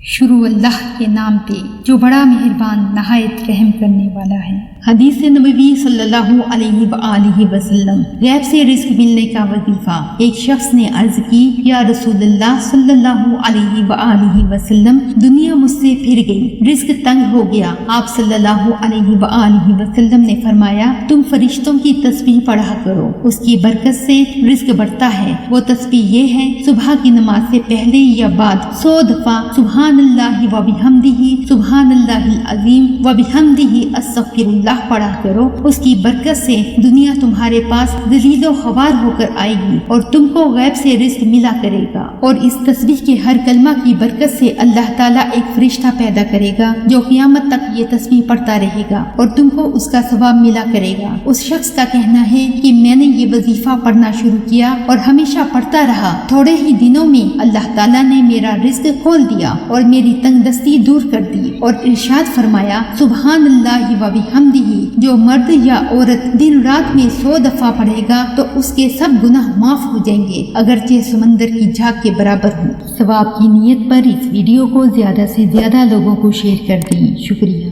شروع اللہ کے نام پہ جو بڑا مہربان نہایت رحم کرنے والا ہے۔ حدیث نبوی صلی اللہ علیہ وآلہ وسلم، غیب سے رزق ملنے کا وظیفہ۔ ایک شخص نے عرض کی، یا رسول اللہ صلی اللہ علیہ وآلہ وسلم، دنیا مجھ سے پھر گئی، رزق تنگ ہو گیا۔ آپ صلی اللہ علیہ وآلہ وسلم نے فرمایا، تم فرشتوں کی تسبیح پڑھا کرو، اس کی برکت سے رزق بڑھتا ہے۔ وہ تسبیح یہ ہے، صبح کی نماز سے پہلے یا بعد 100 دفعہ سبحان اللہ و بحمدہ، سبحان اللہ العظیم و بحمدہ، استغفر اللہ پڑھا کرو۔ اس کی برکت سے دنیا تمہارے پاس ذلیل و خوار ہو کر آئے گی اور تم کو غیب سے رزق ملا کرے گا۔ اور اس تسبیح کے ہر کلمہ کی برکت سے اللہ تعالیٰ ایک فرشتہ پیدا کرے گا جو قیامت تک یہ تسبیح پڑھتا رہے گا اور تم کو اس کا ثواب ملا کرے گا۔ اس شخص کا کہنا ہے کہ میں نے یہ وظیفہ پڑھنا شروع کیا اور ہمیشہ پڑھتا رہا، تھوڑے ہی دنوں میں اللہ تعالیٰ نے میرا رزق کھول دیا اور میری تنگ دستی دور کر دی۔ اور ارشاد فرمایا، سبحان اللہ و بحمدہ، جو مرد یا عورت دن رات میں 100 دفعہ پڑھے گا تو اس کے سب گناہ معاف ہو جائیں گے، اگرچہ سمندر کی جھاگ کے برابر ہوں۔ ثواب کی نیت پر اس ویڈیو کو زیادہ سے زیادہ لوگوں کو شیئر کر دیں۔ شکریہ۔